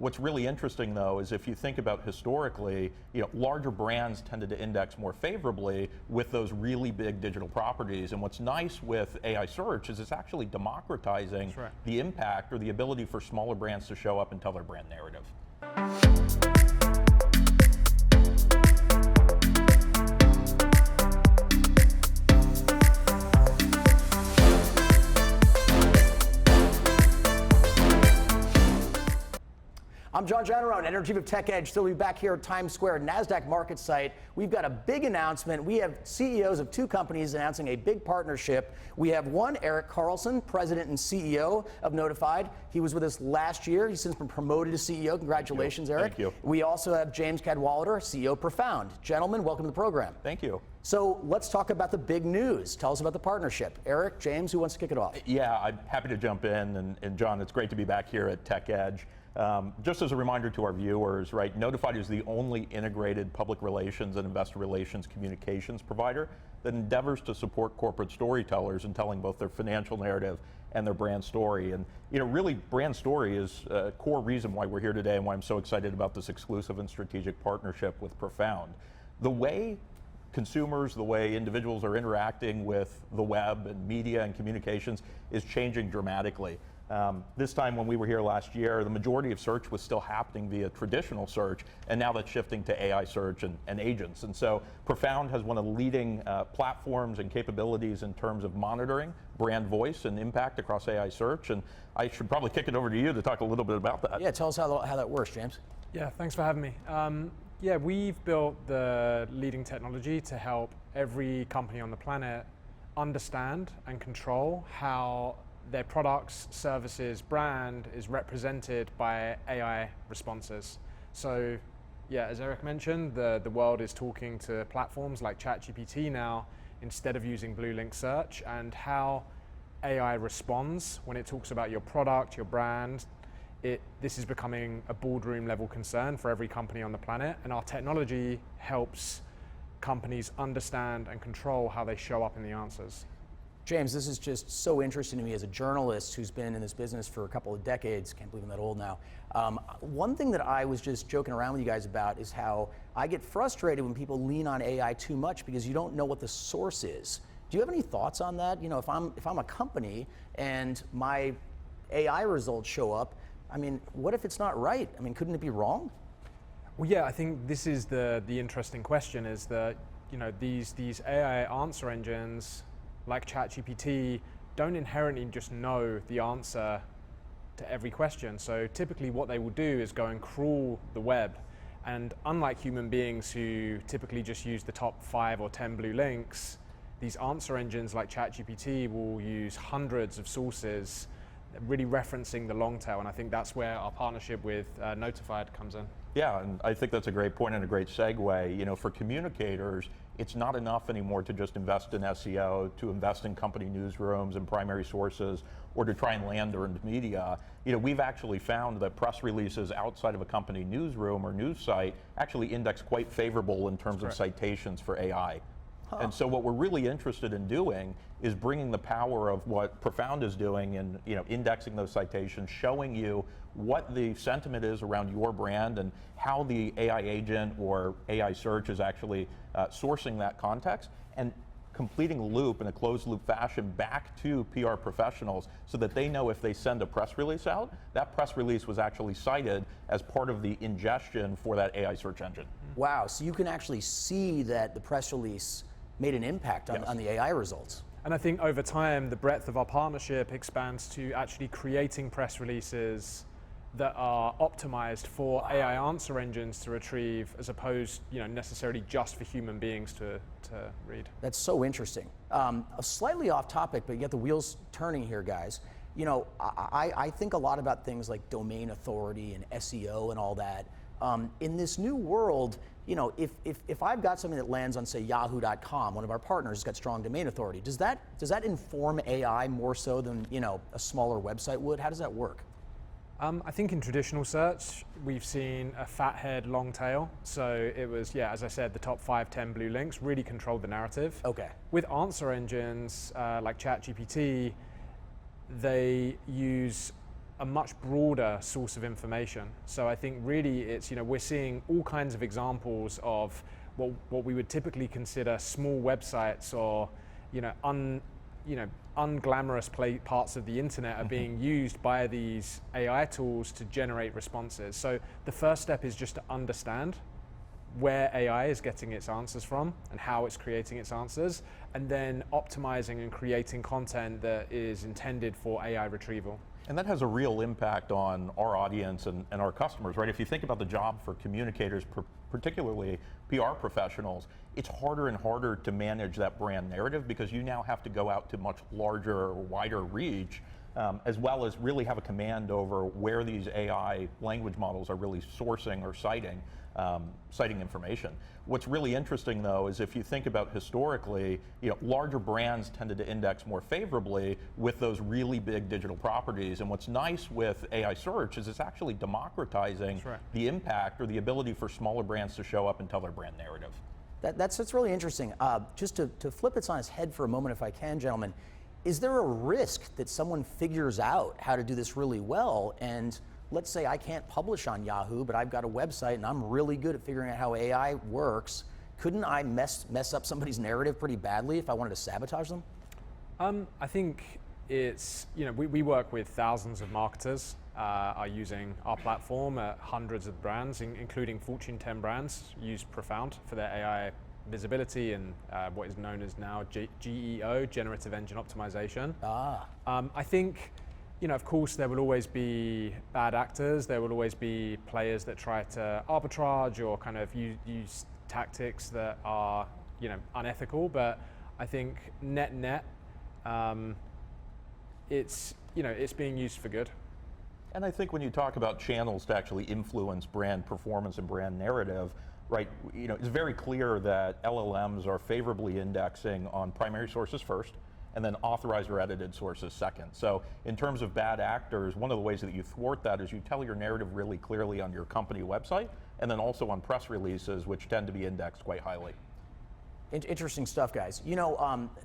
What's really interesting, though, is if you think about historically, larger brands tended to index more favorably with those really big digital properties. And what's nice with AI search is it's actually democratizing the impact or the ability for smaller brands to show up and tell their brand narrative. I'm John Jannarone, editor-in-chief of TechEdge. Still be back here at Times Square, Nasdaq MarketSite. We've got a big announcement. We have CEOs of two companies announcing a big partnership. We have one, Erik Carlson, president and CEO of Notified. He was with us last year. He's since been promoted to CEO. Congratulations, Erik. Thank you. We also have James Cadwallader, CEO of Profound. Gentlemen, welcome to the program. Thank you. So let's talk about the big news. Tell us about the partnership. Erik, James, who wants to kick it off? Yeah, I'm happy to jump in. And John, it's great to be back here at TechEdge. Just as a reminder to our viewers, right, Notified is the only integrated public relations and investor relations communications provider that endeavors to support corporate storytellers in telling both their financial narrative and their brand story. And really, brand story is a core reason why we're here today and why I'm so excited about this exclusive and strategic partnership with Profound. The way consumers, the way individuals are interacting with the web and media and communications is changing dramatically. This time when we were here last year, the majority of search was still happening via traditional search, and now that's shifting to AI search and agents. And so Profound has one of the leading platforms and capabilities in terms of monitoring brand voice and impact across AI search. And I should probably kick it over to you to talk a little bit about that. Yeah, tell us how that works, James. Yeah, thanks for having me. Yeah, we've built the leading technology to help every company on the planet understand and control how their products, services, brand is represented by AI responses. So yeah, as Erik mentioned, the world is talking to platforms like ChatGPT now instead of using blue link search, and how AI responds when it talks about your product, your brand. This is becoming a boardroom level concern for every company on the planet, and our technology helps companies understand and control how they show up in the answers. James, this is just so interesting to me as a journalist who's been in this business for a couple of decades. Can't believe I'm that old now. One thing that I was just joking around with you guys about is how I get frustrated when people lean on AI too much because you don't know what the source is. Do you have any thoughts on that? If I'm a company and my AI results show up, I mean, what if it's not right? I mean, couldn't it be wrong? Well, yeah, I think this is the interesting question, is that these AI answer engines like ChatGPT don't inherently just know the answer to every question. So typically what they will do is go and crawl the web. And unlike human beings who typically just use the top 5 or 10 blue links, these answer engines like ChatGPT will use hundreds of sources, really referencing the long tail. And I think that's where our partnership with Notified comes in. Yeah, and I think that's a great point and a great segue. For communicators, it's not enough anymore to just invest in SEO, to invest in company newsrooms and primary sources, or to try and land earned media. We've actually found that press releases outside of a company newsroom or news site actually index quite favorable in terms of citations for AI. And so what we're really interested in doing is bringing the power of what Profound is doing and indexing those citations, showing you what the sentiment is around your brand and how the AI agent or AI search is actually sourcing that context, and completing a loop in a closed loop fashion back to PR professionals so that they know if they send a press release out, that press release was actually cited as part of the ingestion for that AI search engine. Wow, so you can actually see that the press release made an impact on the AI results. And I think over time, the breadth of our partnership expands to actually creating press releases that are optimized for AI answer engines to retrieve, as opposed, necessarily just for human beings to read. That's so interesting. Slightly off topic, but you get the wheels turning here, guys. I think a lot about things like domain authority and SEO and all that. In this new world, if I've got something that lands on, say, yahoo.com, one of our partners has got strong domain authority, does that inform AI more so than a smaller website would? How does that work? I think in traditional search, we've seen a fat head, long tail. So it was, as I said, the top 5, 10 blue links really controlled the narrative. Okay. With answer engines like ChatGPT, they use a much broader source of information. So I think really it's, we're seeing all kinds of examples of what we would typically consider small websites or, unglamorous parts of the internet are being used by these AI tools to generate responses. So the first step is just to understand where AI is getting its answers from and how it's creating its answers, and then optimizing and creating content that is intended for AI retrieval. And that has a real impact on our audience and our customers, right? If you think about the job for communicators, particularly PR professionals, it's harder and harder to manage that brand narrative because you now have to go out to much larger or wider reach, as well as really have a command over where these AI language models are really sourcing or citing information. What's really interesting though is if you think about historically, larger brands tended to index more favorably with those really big digital properties. And what's nice with AI search is it's actually democratizing the impact or the ability for smaller brands to show up and tell their brand narrative. That's really interesting. Just to flip it on its head for a moment, if I can, gentlemen, is there a risk that someone figures out how to do this really well, and let's say I can't publish on Yahoo, but I've got a website and I'm really good at figuring out how AI works. Couldn't I mess up somebody's narrative pretty badly if I wanted to sabotage them? I think it's, we work with thousands of marketers are using our platform at hundreds of brands, including Fortune 10 brands use Profound for their AI visibility and what is known as now GEO, Generative Engine Optimization. I think, of course, there will always be bad actors. There will always be players that try to arbitrage or kind of use tactics that are, unethical. But I think net, it's being used for good. And I think when you talk about channels to actually influence brand performance and brand narrative, right, it's very clear that LLMs are favorably indexing on primary sources first, and then authorized or edited sources second. So in terms of bad actors, one of the ways that you thwart that is you tell your narrative really clearly on your company website, and then also on press releases, which tend to be indexed quite highly. Interesting stuff, guys.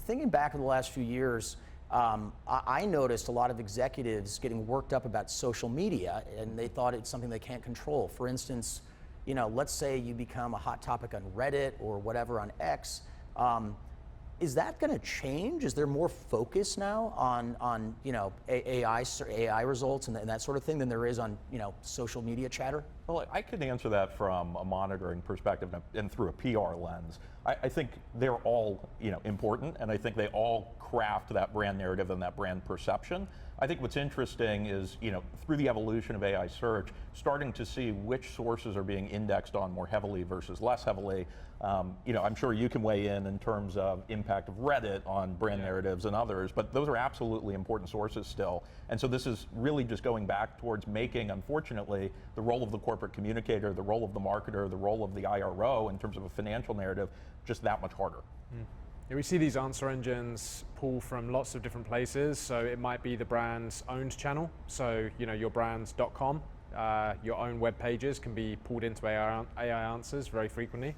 Thinking back in the last few years, I noticed a lot of executives getting worked up about social media, and they thought it's something they can't control. For instance, let's say you become a hot topic on Reddit or whatever on X. Is that going to change? Is there more focus now on AI results and that sort of thing than there is on social media chatter? Well, I could answer that from a monitoring perspective and through a PR lens. I think they're all important, and I think they all craft that brand narrative and that brand perception. I think what's interesting is, through the evolution of AI search, starting to see which sources are being indexed on more heavily versus less heavily. I'm sure you can weigh in terms of impact of Reddit on brand narratives and others, but those are absolutely important sources still. And so this is really just going back towards making, unfortunately, the role of the corporate communicator, the role of the marketer, the role of the IRO in terms of a financial narrative, just that much harder. Yeah, we see these answer engines pull from lots of different places. So it might be the brand's owned channel. So your brands.com, your own web pages can be pulled into AI answers very frequently.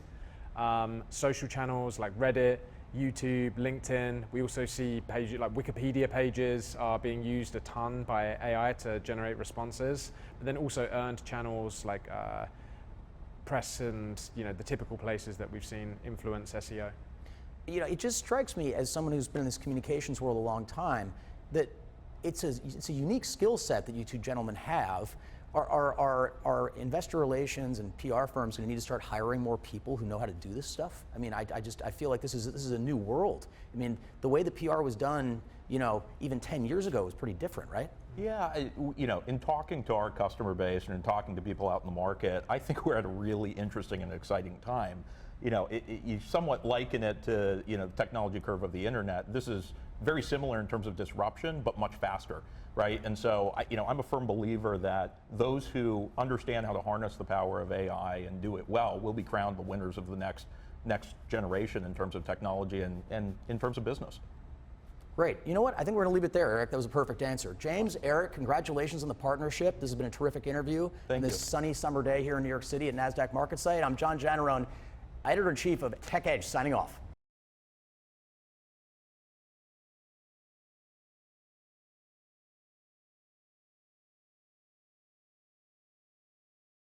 Social channels like Reddit, YouTube, LinkedIn. We also see pages like Wikipedia pages are being used a ton by AI to generate responses. But then also earned channels like press and the typical places that we've seen influence SEO. It just strikes me as someone who's been in this communications world a long time that it's a unique skill set that you two gentlemen have. Are investor relations and PR firms going to need to start hiring more people who know how to do this stuff? I mean, I feel like this is a new world. I mean, the way the PR was done, even 10 years ago was pretty different, right? Yeah, in talking to our customer base and in talking to people out in the market, I think we're at a really interesting and exciting time. You somewhat liken it to technology curve of the internet. This is very similar in terms of disruption, but much faster, right? And so I'm a firm believer that those who understand how to harness the power of AI and do it well will be crowned the winners of the next generation in terms of technology and in terms of business. Great. You know what? I think we're going to leave it there, Erik. That was a perfect answer. James, Erik, congratulations on the partnership. This has been a terrific interview. Thank you. This sunny summer day here in New York City at Nasdaq MarketSite. I'm John Jannarone, Editor-in-Chief of TechEdge, signing off.